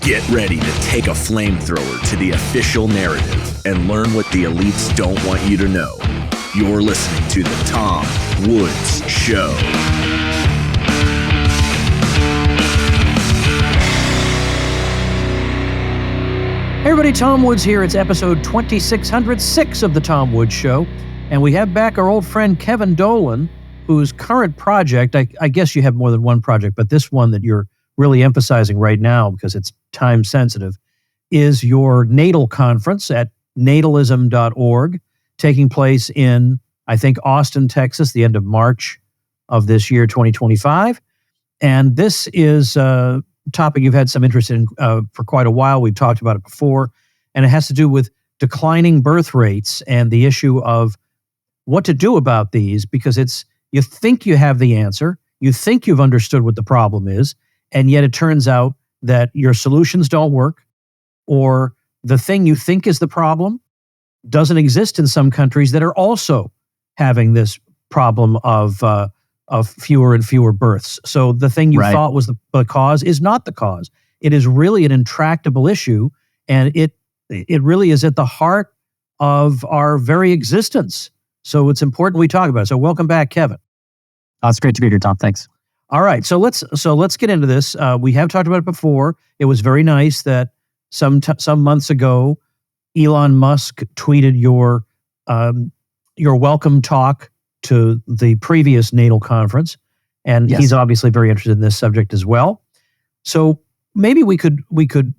Get ready to take a flamethrower to the official narrative and learn what the elites don't want you to know. You're listening to The Tom Woods Show. Hey everybody, Tom Woods here. It's episode 2606 of The Tom Woods Show. And we have back our old friend Kevin Dolan, whose current project, I guess you have more than one project, but this one that you're really emphasizing right now because it's time sensitive, is your natal conference at natalism.org, taking place in, I think, Austin, Texas, the end of March of this year, 2025. And this is a topic you've had some interest in for quite a while. We've talked about it before, and it has to do with declining birth rates and the issue of what to do about these, because you think you have the answer, you think you've understood what the problem is, and yet it turns out that your solutions don't work, or the thing you think is the problem doesn't exist in some countries that are also having this problem of fewer and fewer births. So the thing you thought was the cause is not the cause. It is really an intractable issue, and it really is at the heart of our very existence. So it's important we talk about it. So welcome back, Kevin. Oh, it's great to be here, Tom. Thanks. All right, so let's get into this. We have talked about it before. It was very nice that some months ago, Elon Musk tweeted your welcome talk to the previous natal conference, and he's obviously very interested in this subject as well. So maybe we could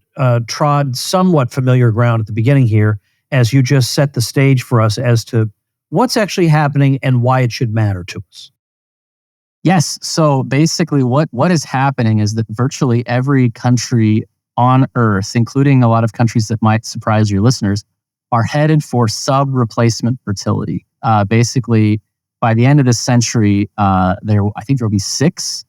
trod somewhat familiar ground at the beginning here, as you just set the stage for us as to what's actually happening and why it should matter to us. Yes. So basically what is happening is that virtually every country on Earth, including a lot of countries that might surprise your listeners, are headed for sub-replacement fertility. Basically, by the end of this century, I think there will be 6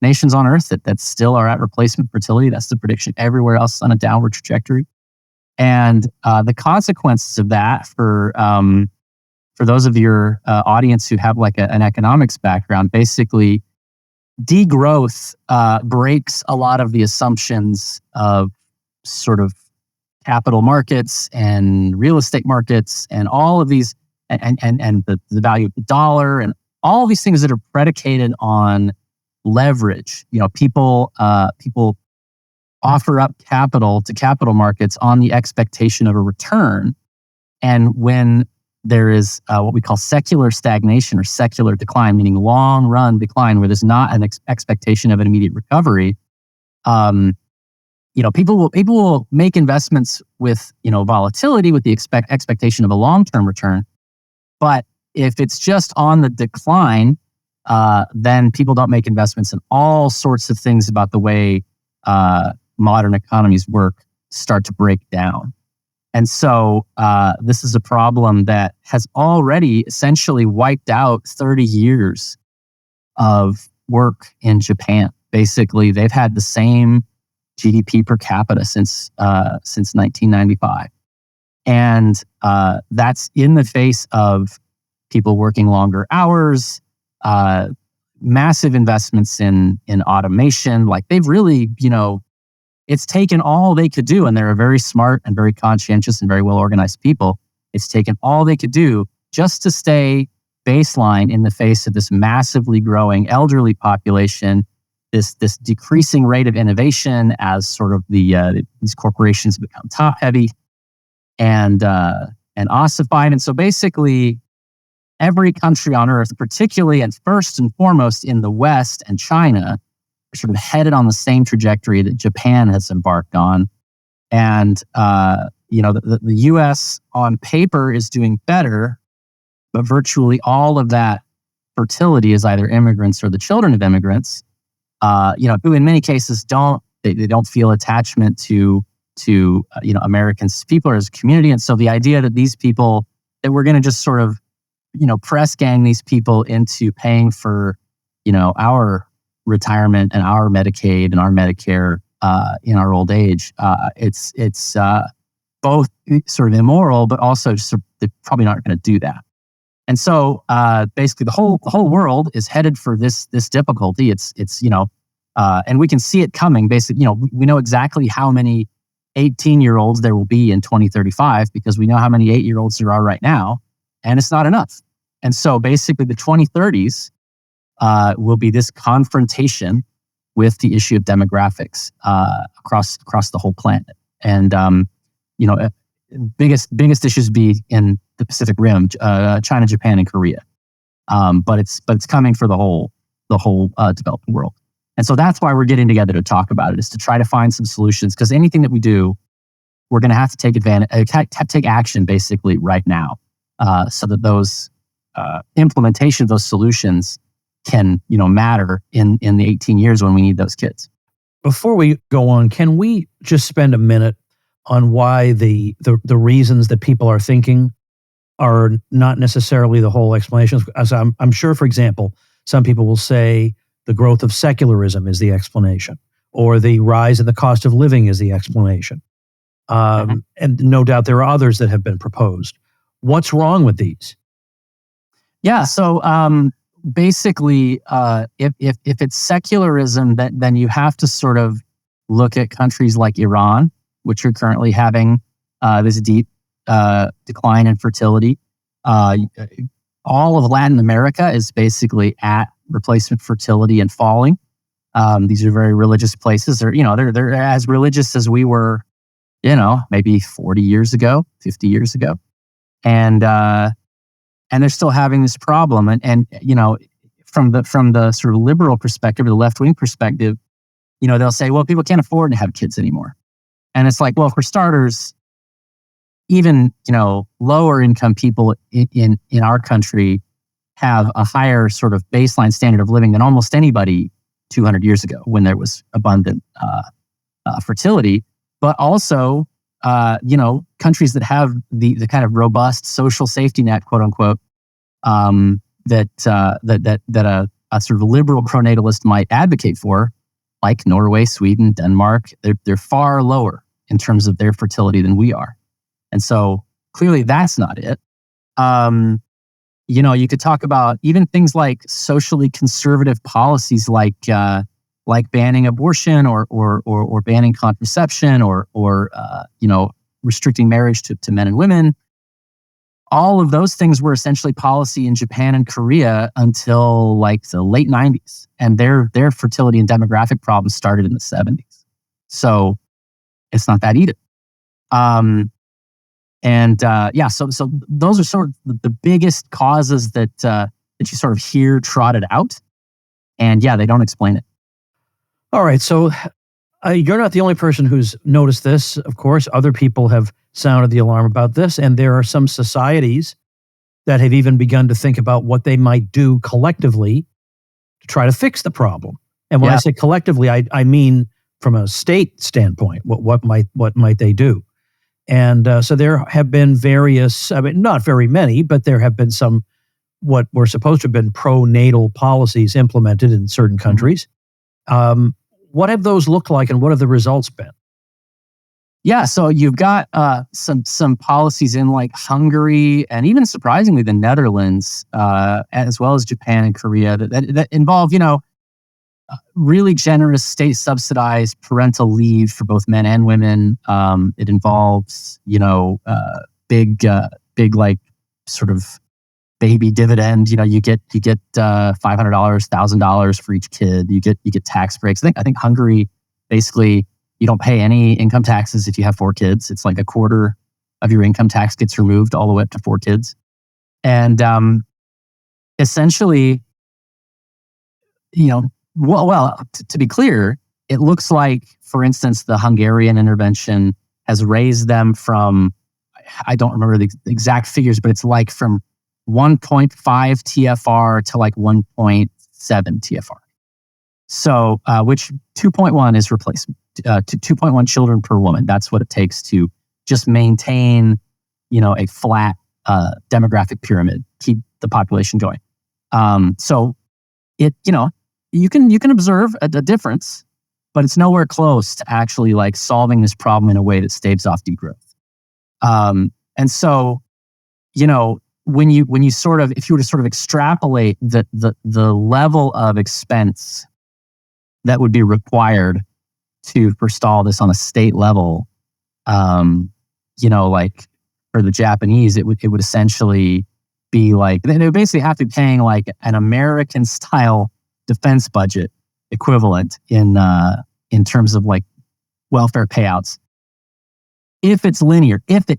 nations on Earth that still are at replacement fertility. That's the prediction. Everywhere else on a downward trajectory. And the consequences of that for those of your audience who have like an economics background, basically degrowth breaks a lot of the assumptions of sort of capital markets and real estate markets and all of these and the value of the dollar and all of these things that are predicated on leverage. You know, people offer up capital to capital markets on the expectation of a return, and when there is what we call secular stagnation or secular decline, meaning long-run decline, where there's not an expectation of an immediate recovery. People will make investments with volatility, with the expectation of a long-term return. But if it's just on the decline, then people don't make investments, and all sorts of things about the way modern economies work start to break down. And so this is a problem that has already essentially wiped out 30 years of work in Japan. Basically, they've had the same GDP per capita since 1995. And that's in the face of people working longer hours, massive investments in automation. Like they've really, it's taken all they could do, and they're a very smart and very conscientious and very well-organized people. It's taken all they could do just to stay baseline in the face of this massively growing elderly population, this decreasing rate of innovation as sort of these corporations become top-heavy and ossified. And so basically, every country on Earth, particularly and first and foremost in the West and China, sort of headed on the same trajectory that Japan has embarked on. And, the U.S. on paper is doing better, but virtually all of that fertility is either immigrants or the children of immigrants, who in many cases they don't feel attachment to Americans, people as a community. And so the idea that these people, that we're going to just sort of, press gang these people into paying for, our retirement and our Medicaid and our Medicare in our old age. It's both sort of immoral, but also just they're probably not going to do that. And so basically the whole world is headed for this difficulty. It's And we can see it coming. Basically, we know exactly how many 18-year-olds there will be in 2035 because we know how many 8-year-olds there are right now, and it's not enough. And so basically the 2030s will be this confrontation with the issue of demographics across the whole planet. And biggest issues be in the Pacific Rim, China, Japan, and Korea. But it's coming for the whole developing world. And so that's why we're getting together to talk about it, is to try to find some solutions. Because anything that we do, we're going to have to take action basically right now, so that those implementation of those solutions can matter in the 18 years when we need those kids. Before we go on, can we just spend a minute on why the reasons that people are thinking are not necessarily the whole explanations? As I'm sure, for example, some people will say the growth of secularism is the explanation, or the rise in the cost of living is the explanation. And no doubt there are others that have been proposed. What's wrong with these? Yeah, so basically, if it's secularism, then you have to sort of look at countries like Iran, which are currently having this deep decline in fertility. All of Latin America is basically at replacement fertility and falling. These are very religious places. They're as religious as we were, maybe 40 years ago, 50 years ago, and they're still having this problem. And from the sort of liberal perspective or the left wing perspective, they'll say, well, people can't afford to have kids anymore. And it's like, well, for starters, even lower income people in our country have a higher sort of baseline standard of living than almost anybody 200 years ago when there was abundant fertility. But also, countries that have the kind of robust social safety net, quote unquote, that a sort of liberal pro-natalist might advocate for, like Norway, Sweden, Denmark, they're far lower in terms of their fertility than we are. And so clearly that's not it. You could talk about even things like socially conservative policies like banning abortion or banning contraception or restricting marriage to men and women. All of those things were essentially policy in Japan and Korea until like the late 90s. And their fertility and demographic problems started in the 70s. So it's not that either. So those are sort of the biggest causes that you sort of hear trotted out. And yeah, they don't explain it. All right. So you're not the only person who's noticed this. Of course, other people have sounded the alarm about this. And there are some societies that have even begun to think about what they might do collectively to try to fix the problem. And when I say collectively, I mean from a state standpoint, what might they do? And so there have been various, not very many, but there have been some what were supposed to have been pro-natal policies implemented in certain countries. What have those looked like and what have the results been? Yeah, so you've got some policies in like Hungary and even surprisingly the Netherlands, as well as Japan and Korea that involve, really generous state subsidized parental leave for both men and women. It involves, big like sort of baby dividend. You get $500, $1,000 for each kid. You get tax breaks. I think Hungary basically you don't pay any income taxes if you have 4 kids. It's like a quarter of your income tax gets removed all the way up to 4 kids. And essentially, to be clear, it looks like, for instance, the Hungarian intervention has raised them from, I don't remember the exact figures, but it's like from 1.5 TFR to like 1.7 TFR. So, which 2.1 is replacement to 2.1 children per woman. That's what it takes to just maintain, a flat demographic pyramid, keep the population going. So it, you can observe a difference, but it's nowhere close to actually like solving this problem in a way that staves off degrowth. And so, when you sort of, if you were to sort of extrapolate the level of expense that would be required to forestall this on a state level. Like for the Japanese, it would essentially be like, they would basically have to be paying like an American style defense budget equivalent in terms of like welfare payouts. If it's linear, if the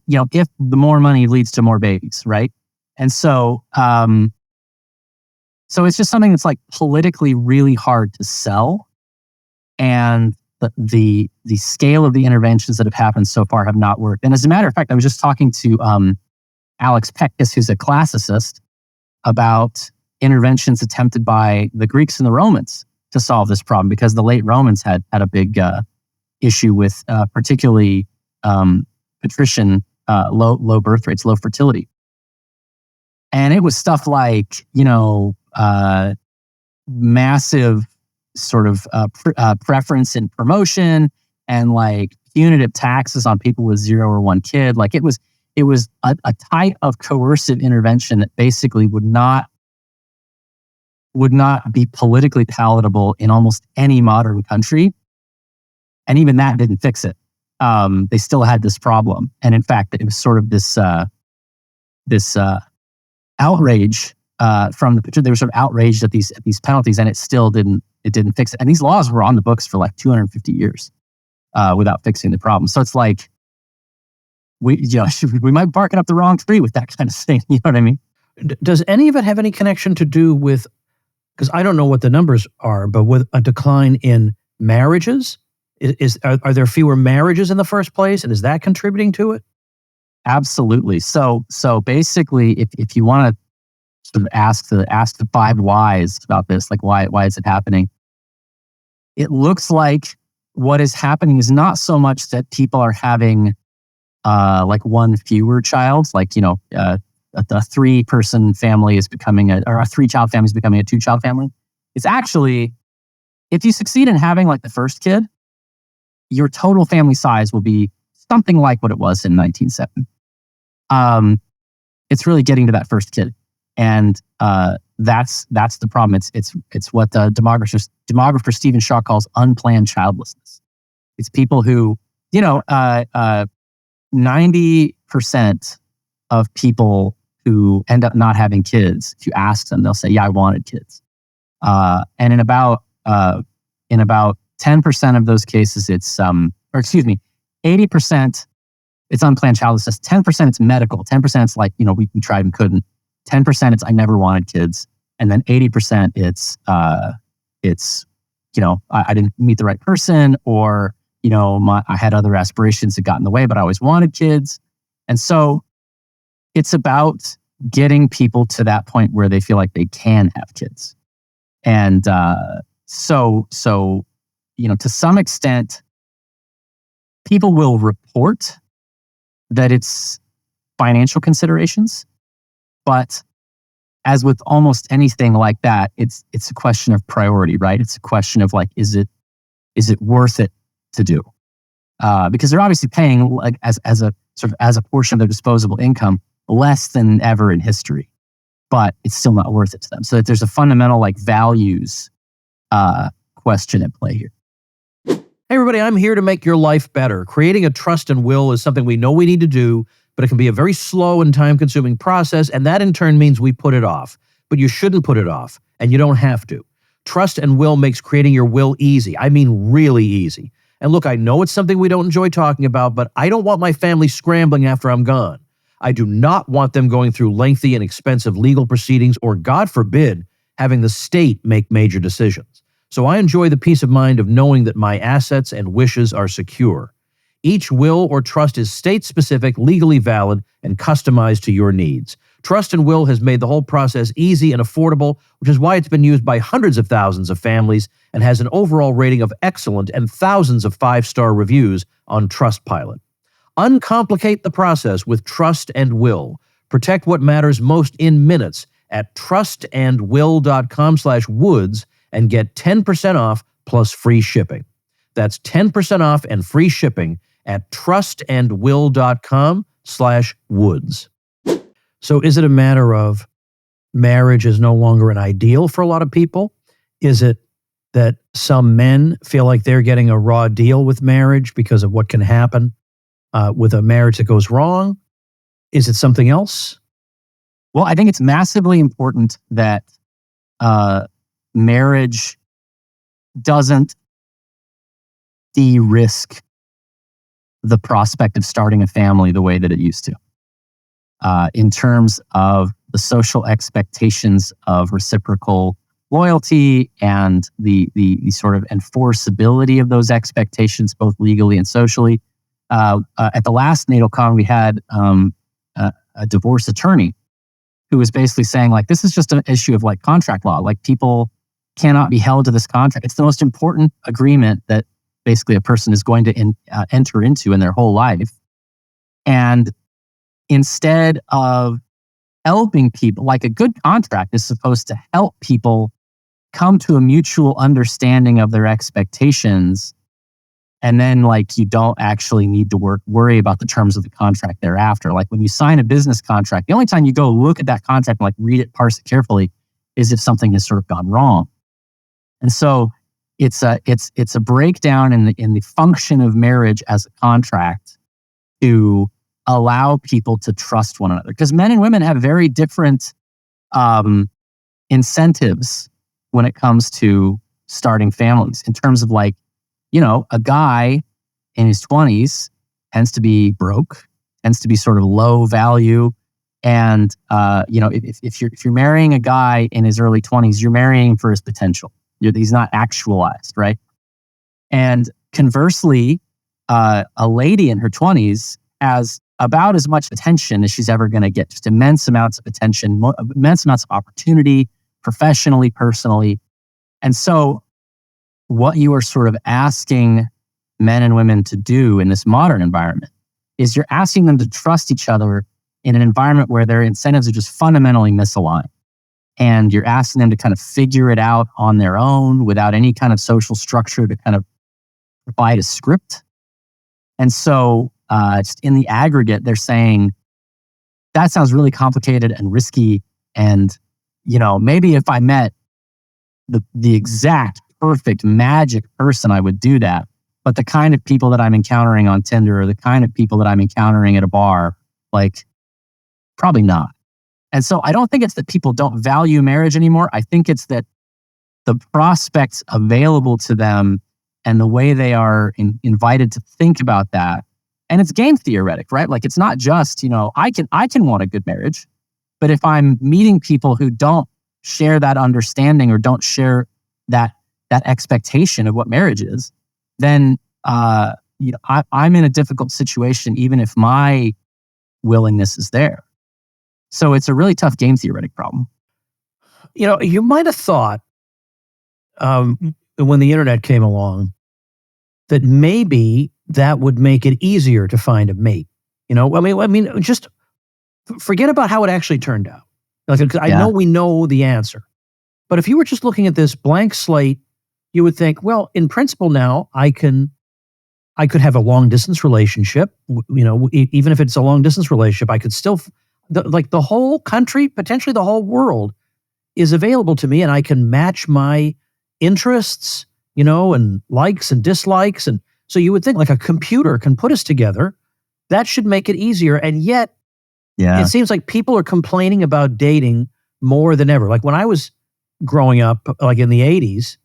more money leads to more babies, right? And so it's just something that's like politically really hard to sell. And the scale of the interventions that have happened so far have not worked. And as a matter of fact, I was just talking to Alex Pekis, who's a classicist, about interventions attempted by the Greeks and the Romans to solve this problem, because the late Romans had a big issue with particularly patrician low birth rates, low fertility. And it was stuff like, massive sort of preference and promotion, and like punitive taxes on people with 0 or 1 kid. Like it was a type of coercive intervention that basically would not be politically palatable in almost any modern country. And even that didn't fix it. They still had this problem. And in fact, it was sort of this outrage from they were sort of outraged at these penalties, and it still didn't fix it. And these laws were on the books for like 250 years without fixing the problem. So it's like, we might be barking up the wrong tree with that kind of thing. You know what I mean? Does any of it have any connection to do with, because I don't know what the numbers are, but with a decline in marriages? Are there fewer marriages in the first place, and is that contributing to it? Absolutely. So basically, if you want to sort of ask the 5 whys about this, like why is it happening? It looks like what is happening is not so much that people are having like one fewer child, like a 3-person family is becoming a 3-child family is becoming a 2-child family. It's actually, if you succeed in having like the first kid, your total family size will be something like what it was in 1970. It's really getting to that first kid, and that's the problem. It's what the demographer Stephen Shaw calls unplanned childlessness. It's people who 90% of people who end up not having kids, if you ask them, they'll say, "Yeah, I wanted kids." And in about 10% of those cases, it's 80%, it's unplanned childlessness. 10% it's medical. 10% it's like, we tried and couldn't. 10% it's I never wanted kids. And then 80% it's I didn't meet the right person, or, I had other aspirations that got in the way, but I always wanted kids. And so it's about getting people to that point where they feel like they can have kids. And so to some extent, people will report that it's financial considerations, but as with almost anything like that, it's a question of priority, right? It's a question of like, is it worth it to do? Because they're obviously paying like as a portion of their disposable income less than ever in history, but it's still not worth it to them. So that there's a fundamental like values question at play here. Hey everybody, I'm here to make your life better. Creating a trust and will is something we know we need to do, but it can be a very slow and time-consuming process, and that in turn means we put it off. But you shouldn't put it off, and you don't have to. Trust and will makes creating your will easy. I mean really easy. And look, I know it's something we don't enjoy talking about, but I don't want my family scrambling after I'm gone. I do not want them going through lengthy and expensive legal proceedings, or God forbid, having the state make major decisions. So I enjoy the peace of mind of knowing that my assets and wishes are secure. Each will or trust is state-specific, legally valid, and customized to your needs. Trust and Will has made the whole process easy and affordable, which is why it's been used by hundreds of thousands of families and has an overall rating of excellent and thousands of 5-star reviews on Trustpilot. Uncomplicate the process with Trust and Will. Protect what matters most in minutes at trustandwill.com/woods and get 10% off plus free shipping. That's 10% off and free shipping at trustandwill.com/woods. So is it a matter of marriage is no longer an ideal for a lot of people? Is it that some men feel like they're getting a raw deal with marriage because of what can happen with a marriage that goes wrong? Is it something else? Well, I think it's massively important that marriage doesn't de-risk the prospect of starting a family the way that it used to. In terms of the social expectations of reciprocal loyalty and the sort of enforceability of those expectations, both legally and socially. At the last NATOCon, we had a divorce attorney who was basically saying, like, this is just an issue of like contract law. Like, people cannot be held to this contract. It's the most important agreement that basically a person is going to enter into in their whole life. And instead of helping people, like, a good contract is supposed to help people come to a mutual understanding of their expectations. And then, like, you don't actually need to worry about the terms of the contract thereafter. Like, when you sign a business contract, the only time you go look at that contract and like read it, parse it carefully, is if something has sort of gone wrong. And so it's a breakdown in the function of marriage as a contract to allow people to trust one another. Because men and women have very different incentives when it comes to starting families. In terms of, like, you know, a guy in his 20s tends to be broke, tends to be sort of low value. And, you know, if you're marrying a guy in his early 20s, you're marrying for his potential. He's not actualized, right? And conversely, a lady in her 20s has about as much attention as she's ever going to get, just immense amounts of attention, immense amounts of opportunity, professionally, personally. And so what you are sort of asking men and women to do in this modern environment is you're asking them to trust each other in an environment where their incentives are just fundamentally misaligned. And you're asking them to kind of figure it out on their own without any kind of social structure to kind of provide a script. And so just in the aggregate, they're saying, that sounds really complicated and risky. And, you know, maybe if I met the exact perfect magic person, I would do that. But the kind of people that I'm encountering on Tinder or the kind of people that I'm encountering at a bar, like, probably not. And so I don't think it's that people don't value marriage anymore. I think it's that the prospects available to them and the way they are invited to think about that. And it's game theoretic, right? Like, it's not just, you know, I can want a good marriage, but if I'm meeting people who don't share that understanding or don't share that expectation of what marriage is, then you know, I'm in a difficult situation, even if my willingness is there. So it's a really tough game theoretic problem. You know, you might have thought when the internet came along that maybe that would make it easier to find a mate. You know, I mean, just forget about how it actually turned out. Like, I know we know the answer, but if you were just looking at this blank slate, you would think, well, in principle, now I could have a long distance relationship. You know, even if it's a long distance relationship, I could still, like, the whole country, potentially the whole world, is available to me, and I can match my interests, you know, and likes and dislikes. And so you would think, like, a computer can put us together. That should make it easier. And yet, it seems like people are complaining about dating more than ever. Like, when I was growing up, like in the 80s,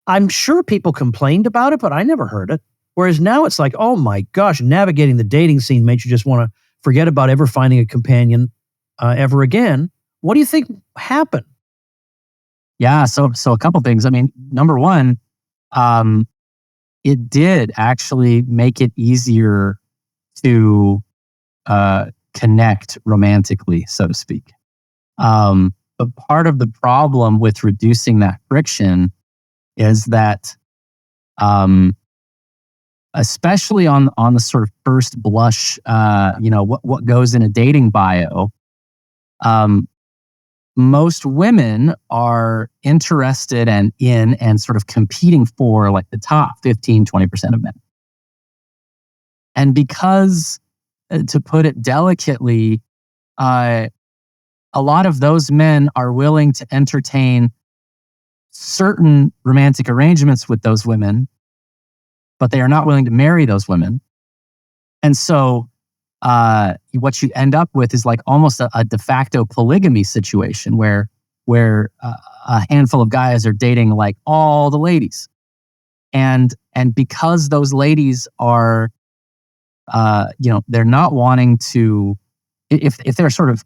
I'm sure people complained about it, but I never heard it. Whereas now it's like, oh my gosh, navigating the dating scene makes you just want to forget about ever finding a companion ever again. What do you think happened? Yeah, so a couple things. I mean, number one, it did actually make it easier to connect romantically, so to speak. But part of the problem with reducing that friction is that, especially on the sort of first blush, you know, what goes in a dating bio, most women are interested and sort of competing for, like, the top 15, 20% of men. And because, to put it delicately, a lot of those men are willing to entertain certain romantic arrangements with those women, but they are not willing to marry those women. And so what you end up with is like almost a de facto polygamy situation where a handful of guys are dating like all the ladies. And because those ladies are, they're not wanting to, if they sort of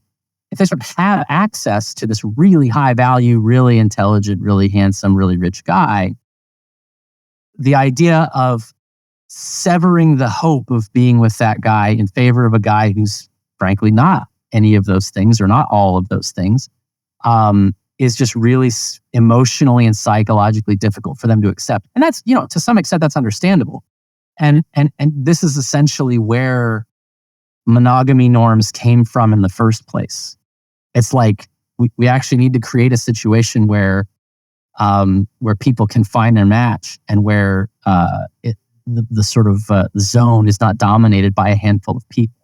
have access to this really high value, really intelligent, really handsome, really rich guy, the idea of severing the hope of being with that guy in favor of a guy who's frankly not any of those things or not all of those things, is just really emotionally and psychologically difficult for them to accept. And that's, to some extent, that's understandable. And this is essentially where monogamy norms came from in the first place. It's like we actually need to create a situation where people can find their match and where the sort of zone is not dominated by a handful of people.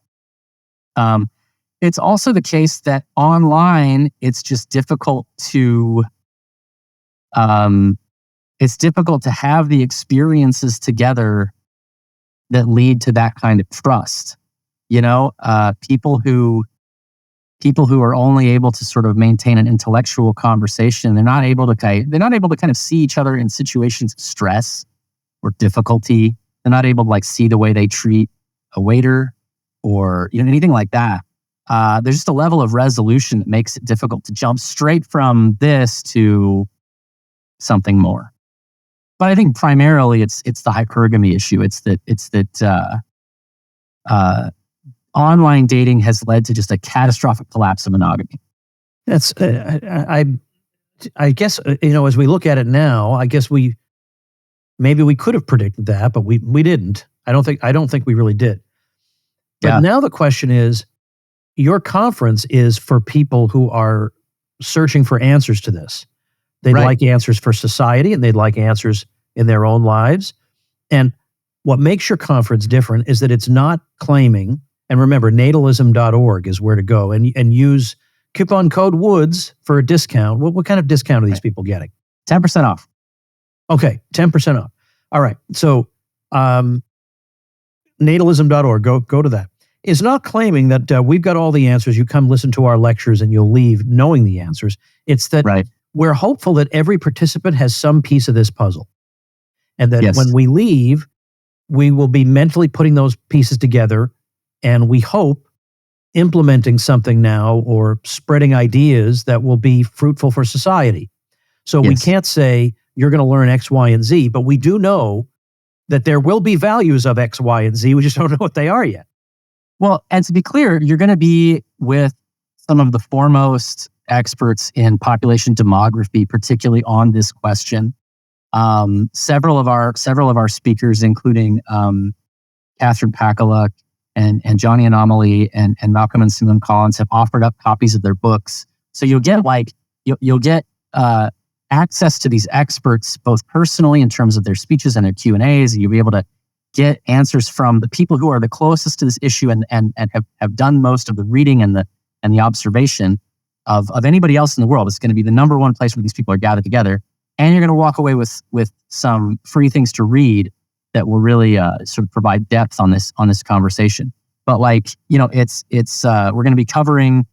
It's also the case that online, it's just difficult to have the experiences together that lead to that kind of trust. People who are only able to sort of maintain an intellectual conversation, they're not able to kind of see each other in situations of stress or difficulty. They're not able to like see the way they treat a waiter or anything like that. There's just a level of resolution that makes it difficult to jump straight from this to something more. But I think primarily it's the hypergamy issue. It's that online dating has led to just a catastrophic collapse of monogamy. That's I guess as we look at it now, I guess maybe we could have predicted that, but we didn't. I don't think we really did. But now the question is, your conference is for people who are searching for answers to this. They'd like answers for society, and they'd like answers in their own lives. And what makes your conference different is that it's not claiming, and remember, natalism.org is where to go, and use coupon code WOODS for a discount. What kind of discount are these people getting? 10% off. Okay, 10% off. All right. So natalism.org, go to that. Is not claiming that we've got all the answers. You come listen to our lectures and you'll leave knowing the answers. It's that we're hopeful that every participant has some piece of this puzzle. And that when we leave, we will be mentally putting those pieces together, and we hope implementing something now or spreading ideas that will be fruitful for society. So we can't say you're going to learn X, Y, and Z, but we do know that there will be values of X, Y, and Z. We just don't know what they are yet. Well, and to be clear, you're going to be with some of the foremost experts in population demography, particularly on this question. Several of our speakers, including Catherine Pakaluk and Johnny Anomaly and Malcolm and Simone Collins, have offered up copies of their books. So you'll get access to these experts both personally in terms of their speeches and their Q&As, and you'll be able to get answers from the people who are the closest to this issue and have done most of the reading and the observation of anybody else in the world. It's going to be the number one place where these people are gathered together. And you're going to walk away with some free things to read that will really sort of provide depth on this conversation. But we're going to be covering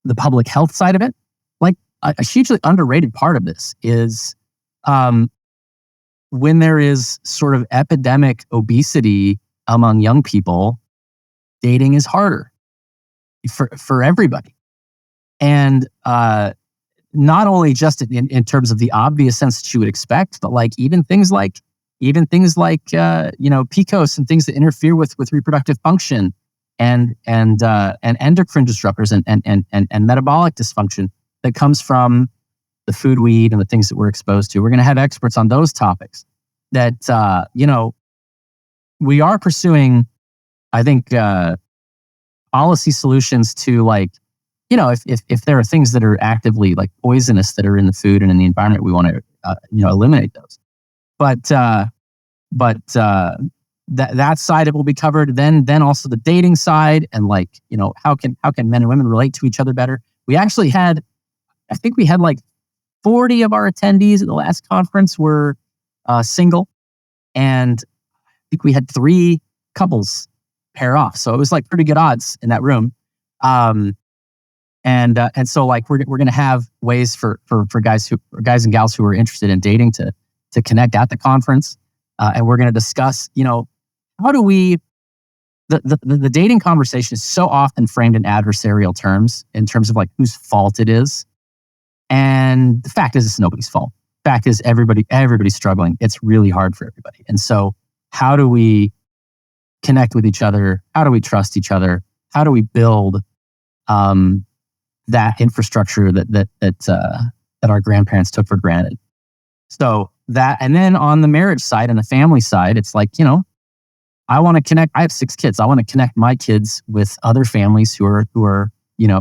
the public health side of it. Like a hugely underrated part of this is when there is sort of epidemic obesity among young people, dating is harder for everybody. And not only just in terms of the obvious sense that you would expect, but like even things like PCOS and things that interfere with reproductive function and endocrine disruptors and metabolic dysfunction that comes from the food we eat and the things that we're exposed to. We're going to have experts on those topics that, we are pursuing, I think, policy solutions to if there are things that are actively like poisonous that are in the food and in the environment, we want to, eliminate those. But that side of it will be covered. Then also the dating side and how can men and women relate to each other better. We actually had, I think we had like 40 of our attendees at the last conference were single, and I think we had 3 couples pair off. So it was like pretty good odds in that room. And so like we're going to have ways for guys and gals who are interested in dating to connect at the conference, and we're going to discuss, how do we the dating conversation is so often framed in adversarial terms, in terms of like whose fault it is, and the fact is it's nobody's fault. Fact is everybody's struggling. It's really hard for everybody, and so how do we connect with each other? How do we trust each other? How do we build that infrastructure that our grandparents took for granted? So that, and then on the marriage side and the family side, it's like, I want to connect. I have 6 kids. I want to connect my kids with other families who are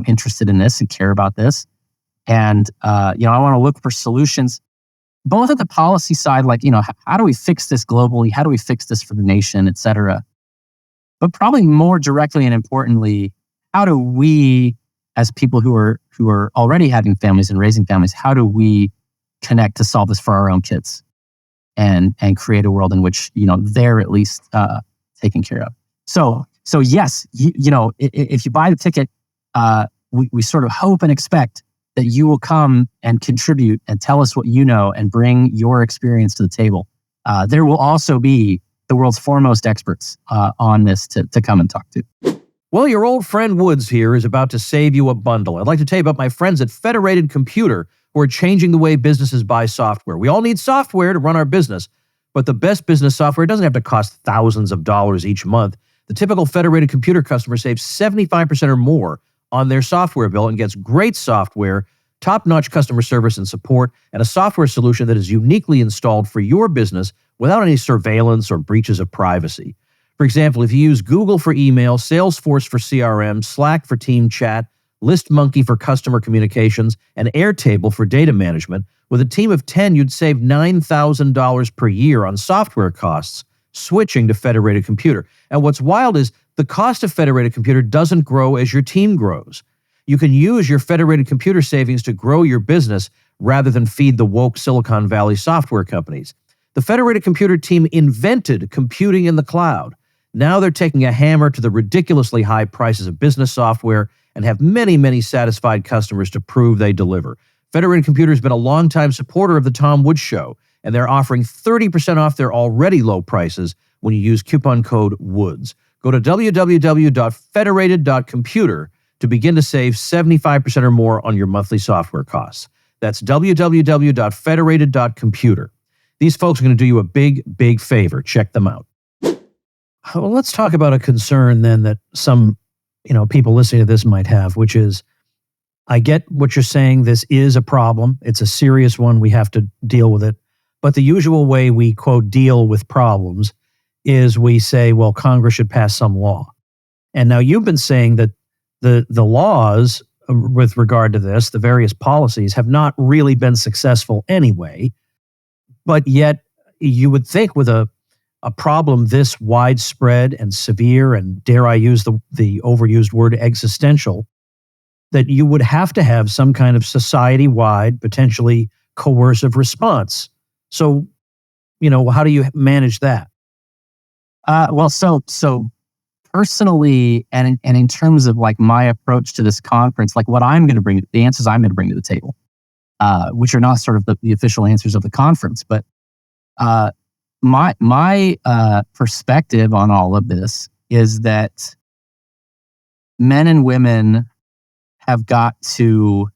interested in this and care about this. And I want to look for solutions, both at the policy side, like, how do we fix this globally? How do we fix this for the nation, et cetera? But probably more directly and importantly, how do we, as people who are already having families and raising families, how do we connect to solve this for our own kids and create a world in which, they're at least taken care of? So yes, if you buy the ticket, we sort of hope and expect that you will come and contribute and tell us what you know and bring your experience to the table. There will also be the world's foremost experts on this to come and talk to. Well, your old friend Woods here is about to save you a bundle. I'd like to tell you about my friends at Federated Computer, who are changing the way businesses buy software. We all need software to run our business, but the best business software doesn't have to cost thousands of dollars each month. The typical Federated Computer customer saves 75% or more on their software bill and gets great software, top-notch customer service and support, and a software solution that is uniquely installed for your business without any surveillance or breaches of privacy. For example, if you use Google for email, Salesforce for CRM, Slack for team chat, ListMonkey for customer communications, and Airtable for data management, with a team of 10, you'd save $9,000 per year on software costs switching to Federated Computer. And what's wild is the cost of Federated Computer doesn't grow as your team grows. You can use your Federated Computer savings to grow your business rather than feed the woke Silicon Valley software companies. The Federated Computer team invented computing in the cloud. Now they're taking a hammer to the ridiculously high prices of business software and have many, many satisfied customers to prove they deliver. Federated Computer has been a longtime supporter of the Tom Woods Show, and they're offering 30% off their already low prices when you use coupon code WOODS. Go to www.federated.computer to begin to save 75% or more on your monthly software costs. That's www.federated.computer. These folks are going to do you a big, big favor. Check them out. Well, let's talk about a concern then that some, people listening to this might have, which is, I get what you're saying. This is a problem. It's a serious one. We have to deal with it. But the usual way we, quote, deal with problems is we say, well, Congress should pass some law. And now you've been saying that the laws with regard to this, the various policies, have not really been successful anyway. But yet you would think with a problem this widespread and severe, and dare I use the overused word existential, that you would have to have some kind of society-wide, potentially coercive response. So, how do you manage that? So personally, and in terms of like my approach to this conference, like what I'm going to bring, the answers I'm going to bring to the table, which are not sort of the official answers of the conference, but my perspective on all of this is that men and women have got to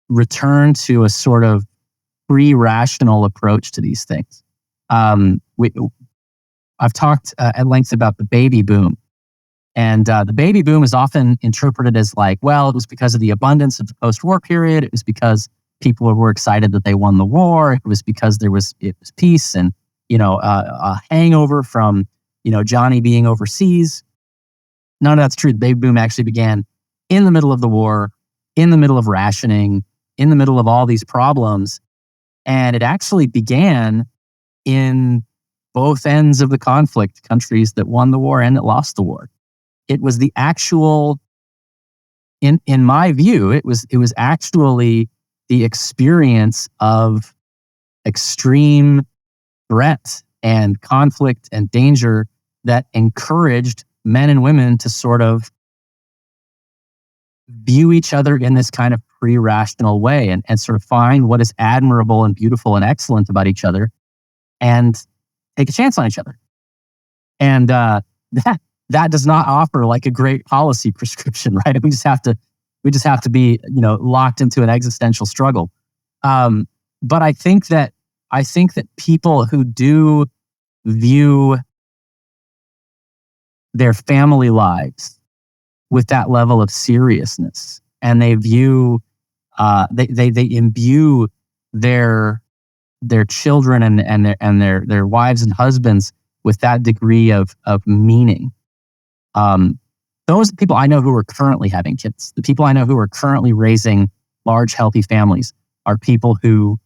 return to a sort of pre-rational approach to these things. I've talked at length about the baby boom. And the baby boom is often interpreted as like, well, it was because of the abundance of the post-war period. It was because people were excited that they won the war. It was because it was peace and, a hangover from, Johnny being overseas. None of that's true. The baby boom actually began in the middle of the war, in the middle of rationing, in the middle of all these problems. And it actually began in both ends of the conflict, countries that won the war and that lost the war. It was the actual, in my view, it was actually the experience of extreme threat and conflict and danger that encouraged men and women to sort of view each other in this kind of pre-rational way and sort of find what is admirable and beautiful and excellent about each other and take a chance on each other. And that does not offer like a great policy prescription, right? We just have to be, locked into an existential struggle. But I think that people who do view their family lives with that level of seriousness, and they view, they imbue their children and their wives and husbands with that degree of meaning. Those people I know who are currently having kids, the people I know who are currently raising large, healthy families, are people who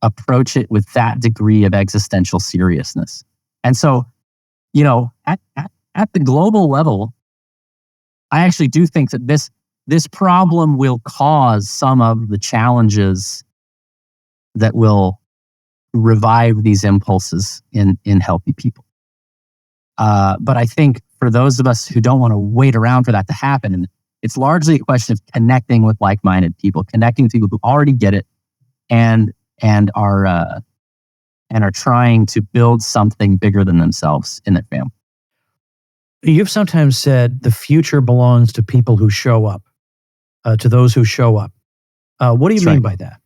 approach it with that degree of existential seriousness. And so, at the global level, I actually do think that this problem will cause some of the challenges that will revive these impulses in healthy people. But I think for those of us who don't want to wait around for that to happen, it's largely a question of connecting with like-minded people, connecting with people who already get it and are trying to build something bigger than themselves in their family. You've sometimes said the future belongs to people who show up, to those who show up. What do you mean by that?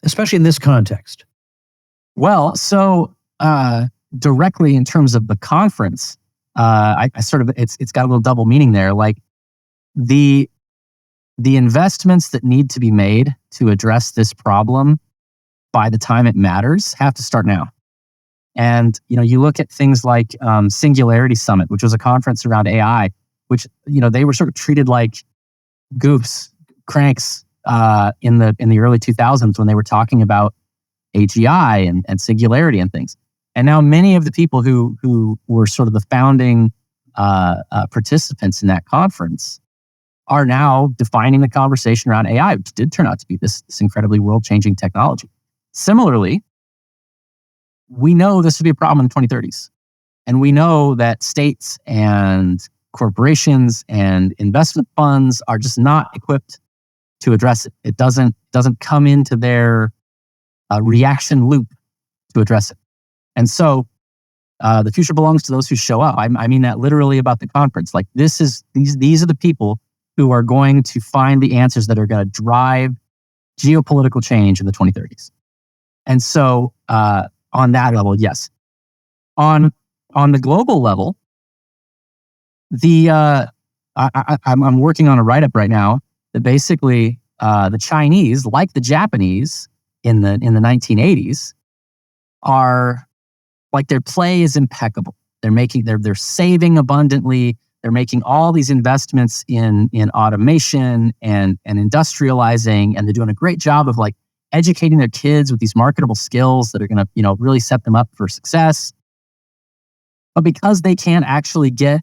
Especially in this context. Well, so directly in terms of the conference, I sort of, it's got a little double meaning there. Like the investments that need to be made to address this problem by the time it matters have to start now. And, you look at things like Singularity Summit, which was a conference around AI, which, they were sort of treated like goofs, cranks in the early 2000s when they were talking about AGI and singularity and things. And now many of the people who were sort of the founding participants in that conference are now defining the conversation around AI, which did turn out to be this incredibly world-changing technology. Similarly, we know this will be a problem in the 2030s. And we know that states and corporations and investment funds are just not equipped to address it. It doesn't come into their reaction loop to address it. And so the future belongs to those who show up. I mean that literally about the conference. Like these are the people who are going to find the answers that are going to drive geopolitical change in the 2030s. And so on that level, yes. On the global level, I'm working on a write-up right now that basically the Chinese, like the Japanese in the 1980s, are like their play is impeccable. They're saving abundantly. They're making all these investments in automation and industrializing, and they're doing a great job of like educating their kids with these marketable skills that are going to, really set them up for success. But because they can't actually get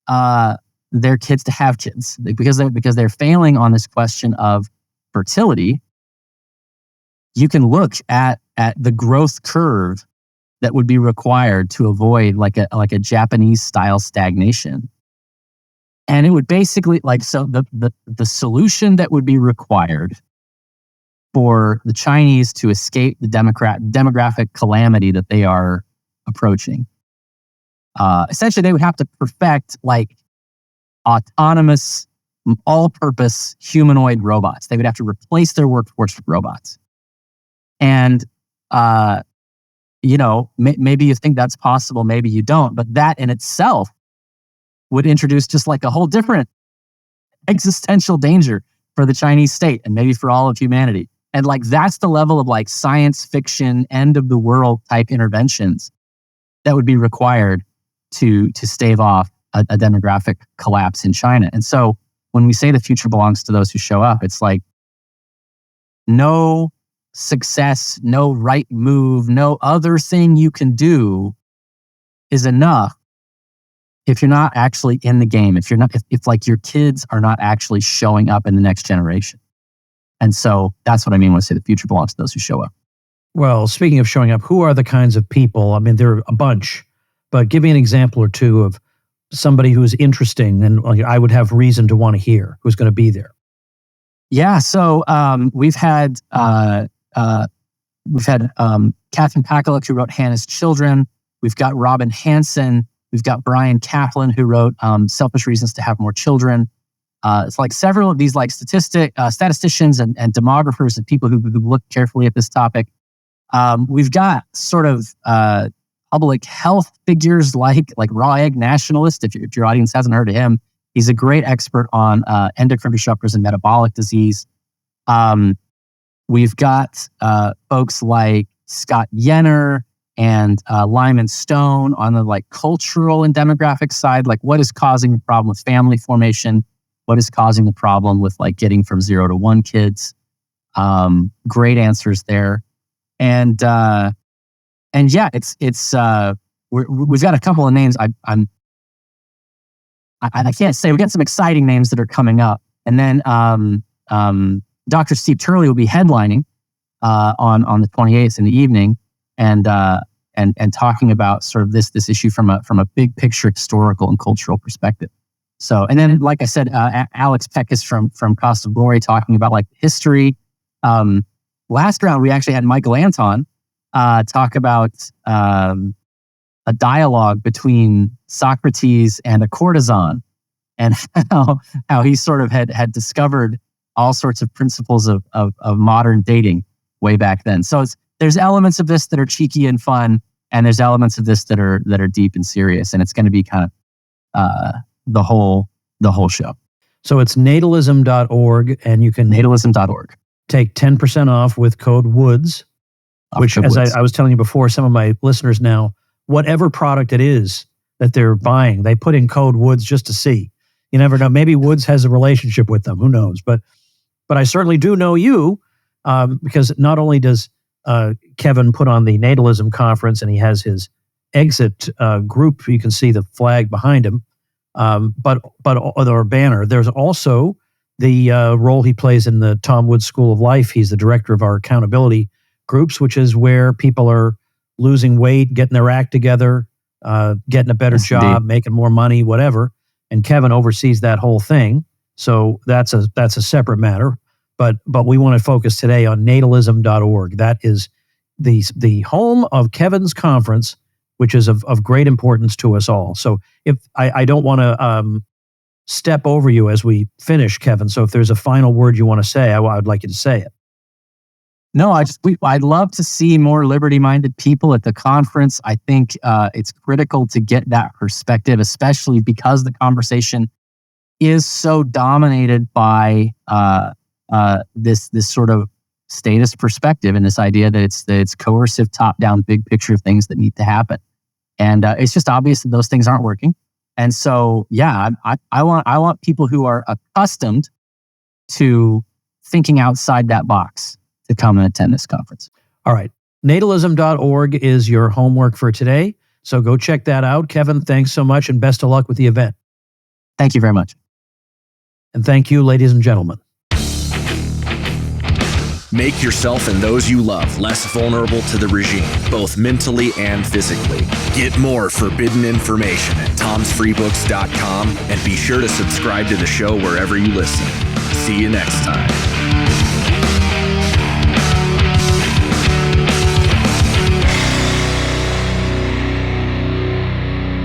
their kids to have kids, because they're failing on this question of fertility, you can look at the growth curve that would be required to avoid like a Japanese style stagnation. And it would basically the solution that would be required for the Chinese to escape the demographic calamity that they are approaching. Essentially, they would have to perfect like autonomous, all-purpose humanoid robots. They would have to replace their workforce with robots. And, maybe you think that's possible, maybe you don't, but that in itself would introduce just like a whole different existential danger for the Chinese state and maybe for all of humanity. And like, that's the level of like science fiction, end of the world type interventions that would be required to stave off a demographic collapse in China. And so when we say the future belongs to those who show up, it's like no success, no right move, no other thing you can do is enough if you're not actually in the game, if like your kids are not actually showing up in the next generation. And so that's what I mean when I say the future belongs to those who show up. Well, speaking of showing up, who are the kinds of people? I mean, there are a bunch, but give me an example or two of somebody who's interesting and I would have reason to want to hear who's going to be there. Yeah, so we've had Catherine Pakuluk, who wrote Hannah's Children. We've got Robin Hanson. We've got Brian Kaplan, who wrote Selfish Reasons to Have More Children. It's like several of these like statisticians and demographers and people who look carefully at this topic. We've got sort of public health figures like Raw Egg Nationalist. If your audience hasn't heard of him, he's a great expert on endocrine disruptors and metabolic disease. We've got folks like Scott Yenner and Lyman Stone on the like cultural and demographic side, like what is causing the problem with family formation, what is causing the problem with like getting from 0 to 1 kids. Great answers there, and yeah, we've got a couple of names. I can't say. We got some exciting names that are coming up, and then Dr. Steve Turley will be headlining on the 28th in the evening, and talking about sort of this issue from a big picture historical and cultural perspective. So, and then like I said, Alex Peckus from Cost of Glory talking about like history. Last round we actually had Michael Anton talk about a dialogue between Socrates and a courtesan, and how he sort of had discovered all sorts of principles of modern dating way back then. So there's elements of this that are cheeky and fun, and there's elements of this that are deep and serious, and it's going to be kind of the whole show. So it's natalism.org, and you can natalism.org take 10% off with code WOODS, which, as I was telling you before, some of my listeners now, whatever product it is that they're buying, they put in code WOODS just to see. You never know. Maybe Woods has a relationship with them. Who knows? But I certainly do know you, because not only does Kevin put on the Natalism conference, and he has his exit group. You can see the flag behind him, but or banner. There's also the role he plays in the Tom Woods School of Life. He's the director of our accountability groups, which is where people are losing weight, getting their act together, getting a better job, making more money, whatever. And Kevin oversees that whole thing. So that's a separate matter. But we want to focus today on natalism.org. That is the home of Kevin's conference, which is of great importance to us all. So if I don't want to step over you as we finish, Kevin. So if there's a final word you want to say, I would like you to say it. No, I'd love to see more liberty-minded people at the conference. I think it's critical to get that perspective, especially because the conversation is so dominated by this sort of statist perspective and this idea that it's coercive, top-down, big picture things that need to happen, and it's just obvious that those things aren't working. And so, yeah, I want people who are accustomed to thinking outside that box to come and attend this conference. All right. Natalism.org is your homework for today. So go check that out. Kevin, thanks so much and best of luck with the event. Thank you very much. And thank you, ladies and gentlemen. Make yourself and those you love less vulnerable to the regime, both mentally and physically. Get more forbidden information at tomsfreebooks.com and be sure to subscribe to the show wherever you listen. See you next time.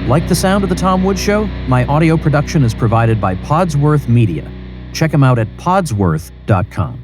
Like the sound of The Tom Woods Show? My audio production is provided by Podsworth Media. Check them out at podsworth.com.